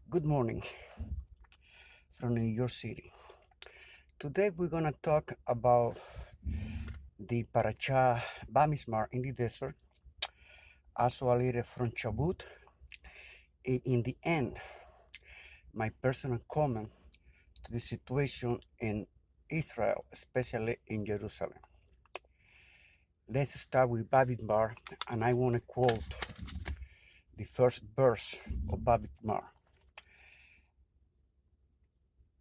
Good morning from New York City. Today we're gonna talk about the Parashat Bamidbar in the desert, also a little from Shavuot. In the end, my personal comment to the situation in Israel, especially in Jerusalem. Let's start with Bamidbar, and I want to quote the first verse of Bamidbar.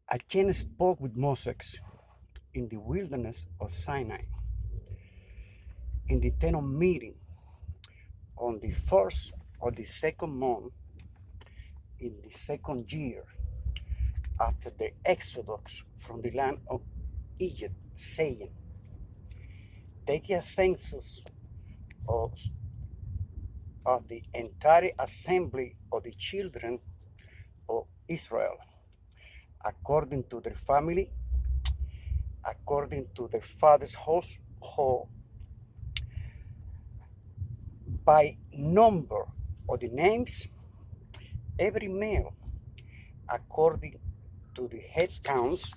Achan spoke with Moses in the wilderness of Sinai in the tent of meeting on the first or the second month in the second year after the exodus from the land of Egypt, saying, take a census of, of the entire assembly of the children of Israel, according to their family, according to their father's household, by number of the names, every male, according to the head counts,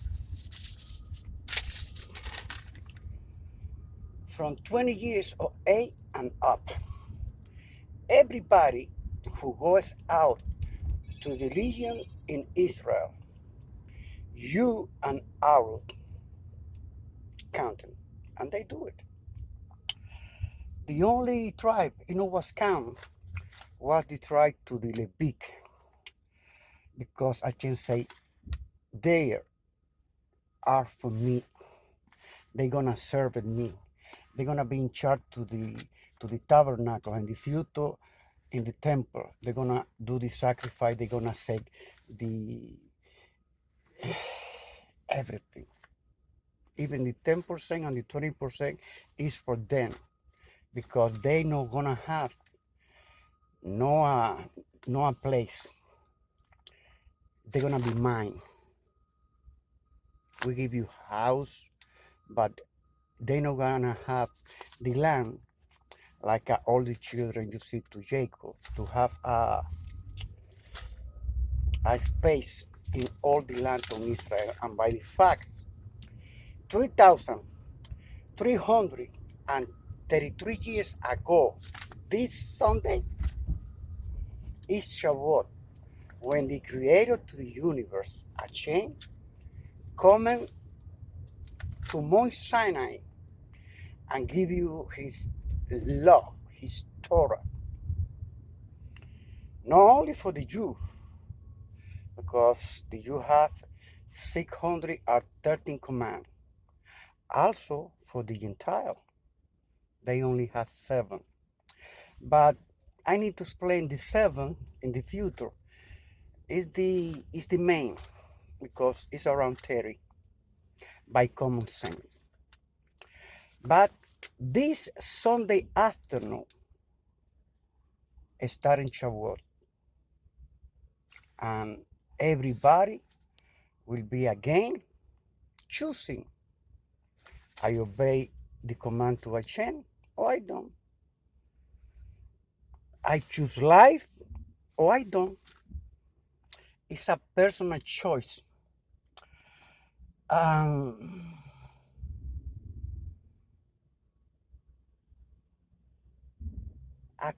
from 20 years of age and up. Everybody who goes out to the region in Israel, you and Aaron counting, and they do it. The only tribe, was count was the tribe to the Levite, because I can say they are for me. They're gonna serve me. They're gonna be in charge to the tabernacle and the future in the temple. They're gonna do the sacrifice. They're gonna say the everything. Even the 10% and the 20% is for them, because they not gonna have no place. They're gonna be mine. We give you house, but they not gonna have the land like all the children you see to Jacob, to have a space in all the land of Israel. And by the facts, 3,333 years ago, this Sunday is Shavuot, when the creator to the universe, Hashem, come to Mount Sinai and give you his law, his Torah. Not only for the Jew, because the Jew have 613 commands. Also for the Gentile, they only have 7. But I need to explain the 7 in the future. Is the main, because it's around 30 by common sense. But this Sunday afternoon, starting Shavuot, and everybody will be again choosing. I obey the command to Hashem, or I don't. I choose life, or I don't. It's a personal choice. A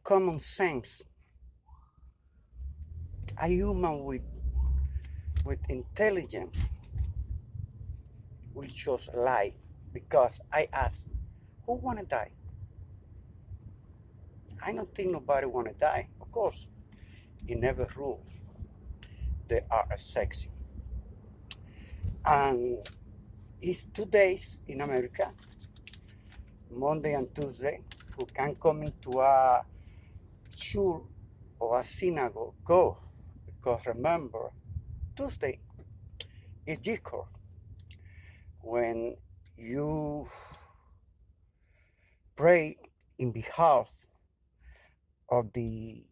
common sense. A human with intelligence will choose life, because I ask, who wanna die? I don't think nobody wanna die. Of course, it never rules. They are sexy. And it's 2 days in America, Monday and Tuesday, who can come into a shul or a synagogue, go. Because remember, Tuesday is Yikor, when you pray in behalf of the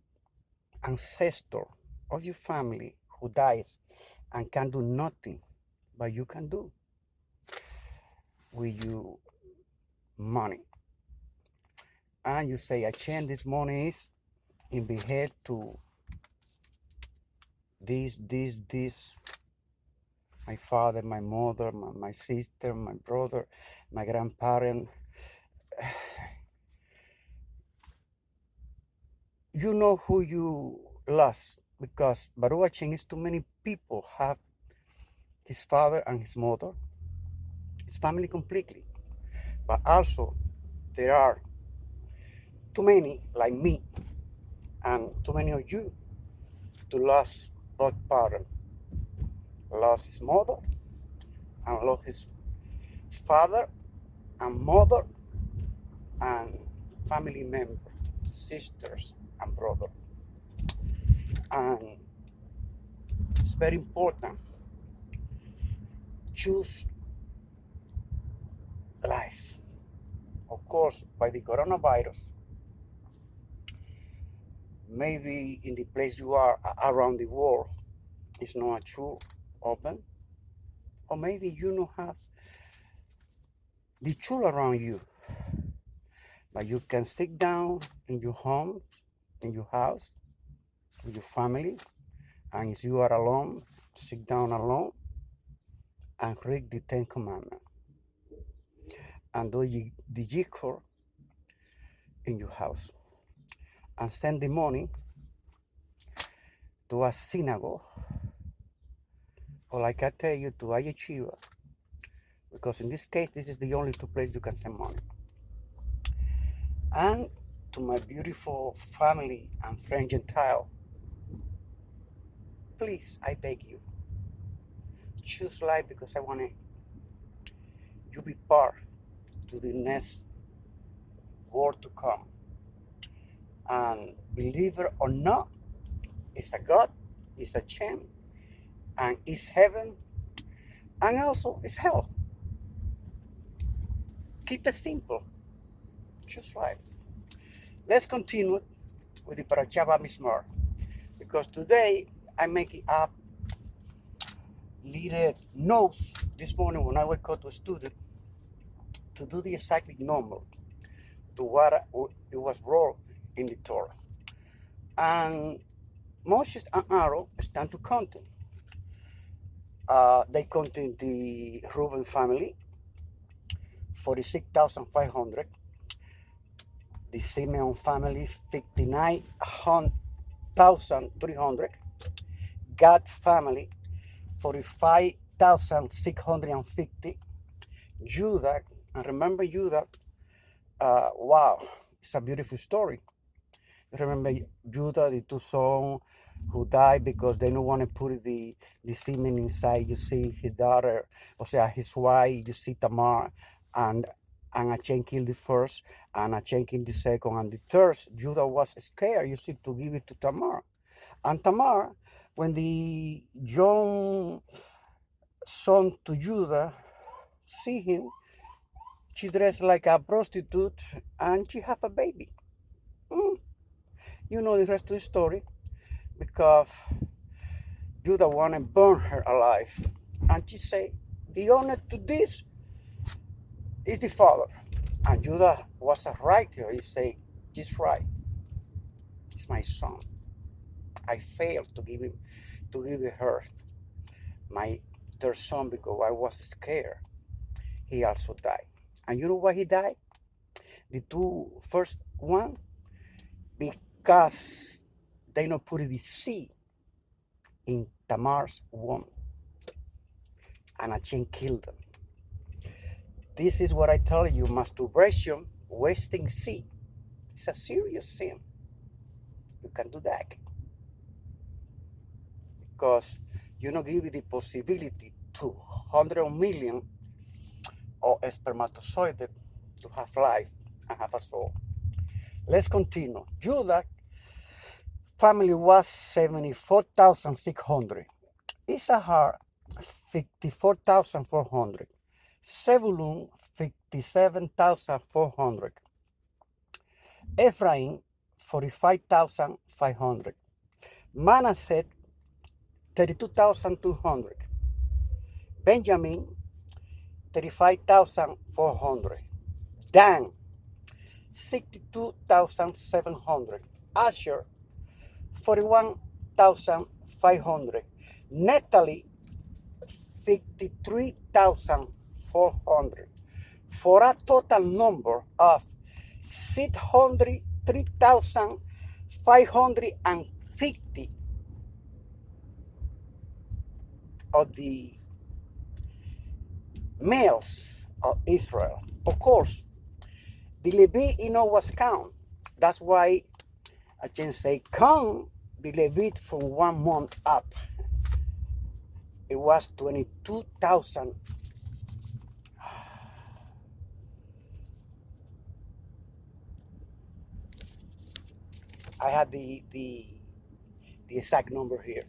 ancestor of your family who dies and can do nothing, but you can do with your money. And you say, I change this money is in behalf to this, my father, my mother, my sister, my brother, my grandparent. You know who you lost because Baruch Hashem is too many people have his father and his mother, his family completely. But also there are too many like me and too many of you to lose both parents, lost his mother and lost his father and mother and family members, sisters and brother. And it's very important. Choose life. Of course, by the coronavirus, maybe in the place you are around the world, it's not a tool open. Or maybe you don't have the tool around you. But you can sit down in your home, in your house, with your family. And if you are alone, sit down alone and read the Ten Commandments. And do the zikr in your house. And send the money to a synagogue. Or like I tell you, to a yeshiva. Because in this case, this is the only two places you can send money. And to my beautiful family and friend Gentile, please, I beg you, choose life because I want you be part to the next world to come. And believe it or not, it's a God, it's a champ, and it's heaven, and also it's hell. Keep it simple. Choose life. Let's continue with the Parashat Bamidbar, because today I make up little notes this morning when I wake up to a student to do the exact number to what it was wrote in the Torah. And Moses and Aaron stand to content. They contain the Reuben family, 46,500. The Simeon family, 59,300. Gad family, 45,650. Judah, and remember Judah, wow, it's a beautiful story. Remember Judah, the two sons who died because they don't want to put the semen inside. You see his daughter, his wife, you see Tamar, and Achan killed the first, and Achan killed the second, and the third. Judah was scared, you see, to give it to Tamar. And Tamar, when the young son to Judah see him, she dressed like a prostitute, and she have a baby. You know the rest of the story, because Judah wanted to burn her alive. And she said, the owner to this is the father. And Judah was a writer. He said, this right. It's my son. I failed to give her my third son because I was scared. He also died. And you know why he died? The two first one, because they not put the seed in Tamar's womb. And Achan killed them. This is what I tell you, masturbation, wasting seed. It's a serious sin. You can do that. Because you don't give the possibility to 100 million of spermatozoids to have life and have a soul. Let's continue. Judah family was 74,600. Issachar, 54,400. Zebulun, 57,400. Ephraim, 45,500. Manasseh, 32,200. Benjamin, 35,400. Dan, 62,700. Asher, 41,500. 500. Netally, 53,400. For a total number of 603,550 of the males of Israel. Of course, the Levite, was count. That's why I can say count the Levite from 1 month up. It was 22,000. I had the exact number here.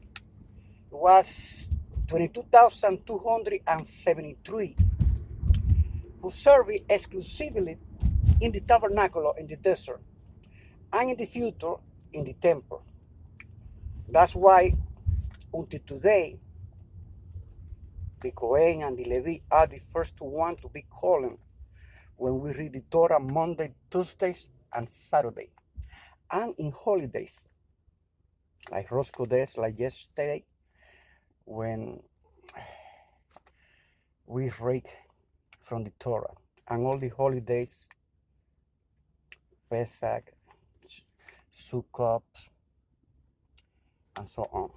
It was 22,273 who served exclusively in the tabernacle in the desert and in the future in the temple. That's why until today, the Kohen and the Levi are the first one to be called when we read the Torah Monday, Tuesdays, and Saturday. And in holidays, like Rosh Kodesh, like yesterday, when we read from the Torah, and all the holidays, Pesach, Sukkot, and so on.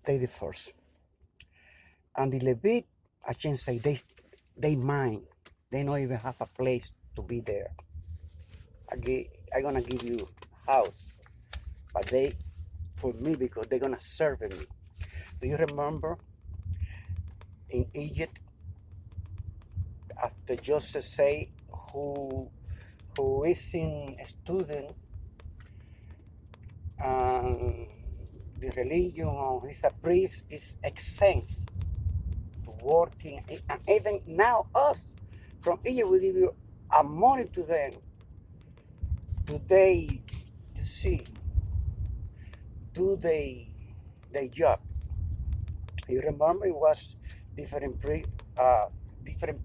They the first. And the Levite, I can say, they mind. They don't even have a place to be there. I'm gonna give you house, but for me, because they're gonna serve me. Do you remember in Egypt, after Joseph say, who is in a student and the religion or he's a priest is exempt to working, and even now us from Egypt we give you a money to them. Today, you see, do their job. You remember it was different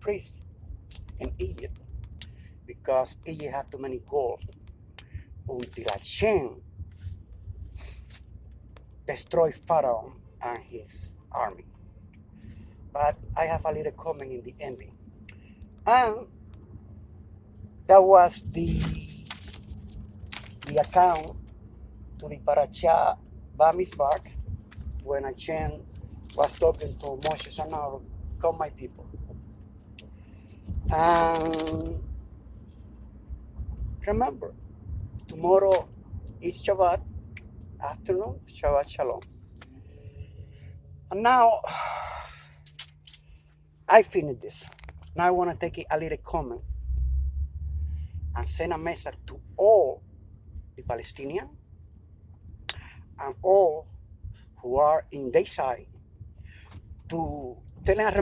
priests in Egypt because Egypt had too many gold until Hashem destroyed Pharaoh and his army. But I have a little comment in the ending. And that was the account to the Parashat Bamidbar when Hashem was talking to Moses and Aaron, come my people. And remember, tomorrow is Shabbat afternoon, Shabbat Shalom. And now, I finished this. Now I want to take a little comment and send a message to all the Palestinians and all who are in their side to tell them,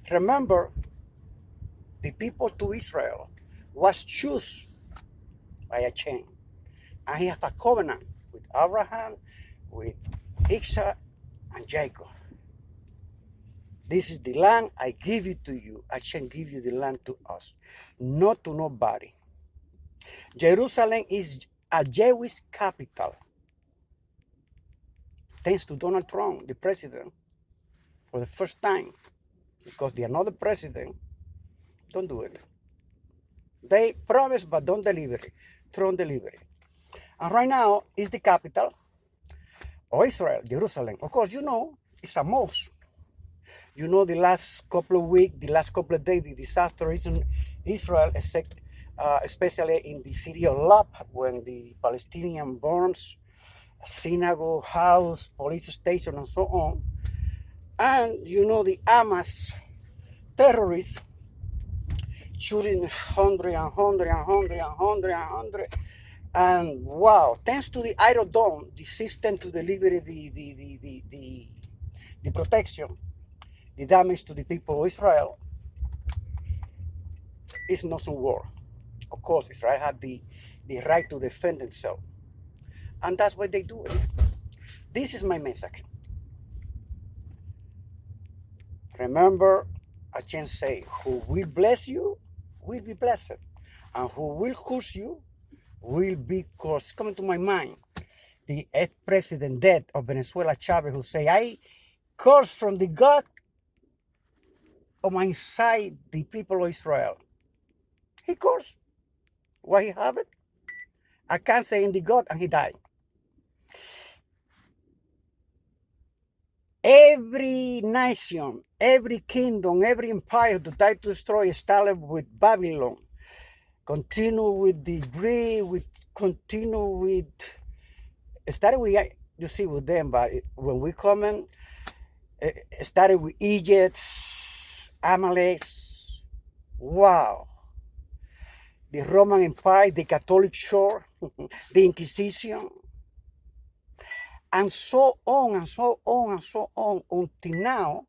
remember the people to Israel was chosen by Hashem, and he has a covenant with Abraham, with Isaac, and Jacob. This is the land I give it to you. Hashem give you the land to us, not to nobody. Jerusalem is a Jewish capital. Thanks to Donald Trump, the president, for the first time, because the another president don't do it. They promise but don't deliver it. Trump deliver it. And right now is the capital of Israel, Jerusalem. Of course, it's a mosque. The last couple of weeks, the last couple of days, the disaster is in Israel, especially in the city of Lab, when the Palestinian burns synagogue, house, police station, and so on. And the Hamas terrorists shooting 100 and 100 and 100 and 100 and 100. And wow, thanks to the Iron Dome, the system to deliver the protection, the damage to the people of Israel is not some war. Of course, Israel had the right to defend themselves. And that's why they do it. This is my message. Remember, I can say, who will bless you will be blessed. And who will curse you will be cursed. Coming to my mind, the ex-president dead of Venezuela, Chavez, who say, I curse from the God of my side the people of Israel. He cursed. Why he have it? A cancer in the gut and he died. Every nation, every kingdom, every empire to try to destroy started with Babylon, continue with the Greek, continue with, started with, you see, with them, but when we come in, it started with Egypt, Amalek, wow, the Roman Empire, the Catholic Church, the Inquisition, and so on and so on and so on until now.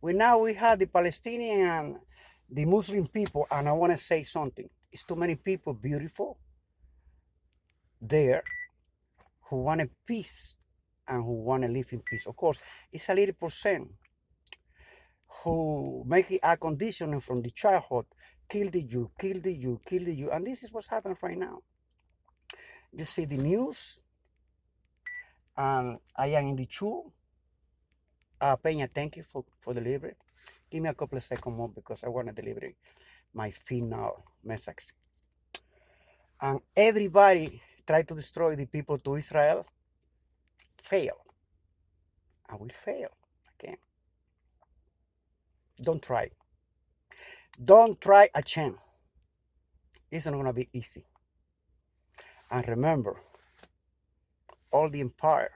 We have the Palestinian and the Muslim people, and I want to say something. It's too many people beautiful there who want a peace and who want to live in peace. Of course, it's a little percent who make it a condition from the childhood, kill the Jew, kill the Jew, kill the Jew. And this is what's happening right now. You see the news, and I am in the queue, paying attention for delivery. Give me a couple of seconds more because I want to deliver my final message. And everybody try to destroy the people to Israel, fail. I will fail again. Don't try. Don't try a chance. It's not going to be easy. And remember, all the empire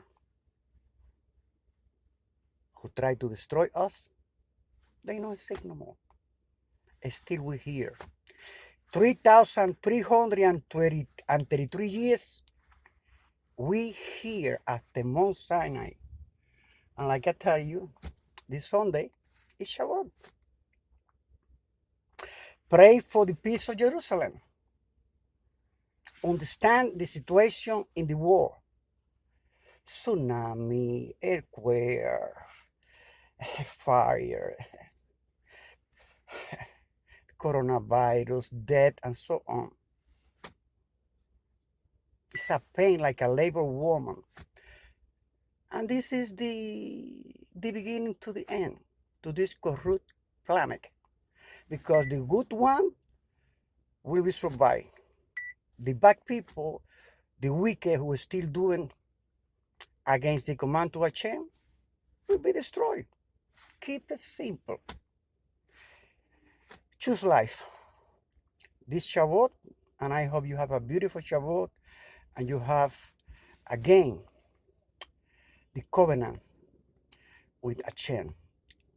who try to destroy us, they know it's safe no more. Still we're here. 3,333 years, we here at the Mount Sinai. And like I tell you, this Sunday is Shavuot. Pray for the peace of Jerusalem. Understand the situation in the world. Tsunami, earthquake, fire, coronavirus, death, and so on. It's a pain like a labor woman. And this is the beginning to the end to this corrupt planet. Because the good one will be survived. The bad people, the wicked who are still doing against the command to Hashem, will be destroyed. Keep it simple. Choose life. This Shavuot, and I hope you have a beautiful Shavuot, and you have, again, the covenant with Hashem.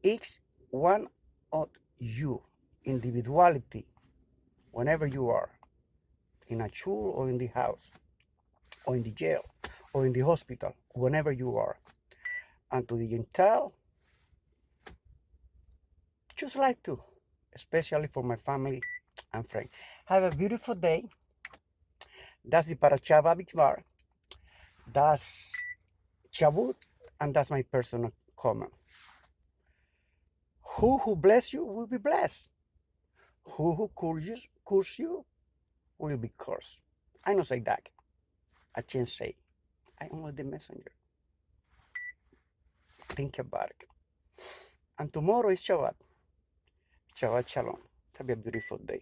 Each one of you, individuality, whenever you are, in a shul or in the house, or in the jail, or in the hospital, whenever you are, and to the Gentile, choose life too, especially for my family and friends. Have a beautiful day. That's the Parashat Bamidbar. That's Shavuot, and that's my personal comment. Who bless you will be blessed. Who curse you will be cursed. I don't say that. I can't say. I only the messenger. Think about it. And tomorrow is Shabbat. Shabbat Shalom. Have a beautiful day.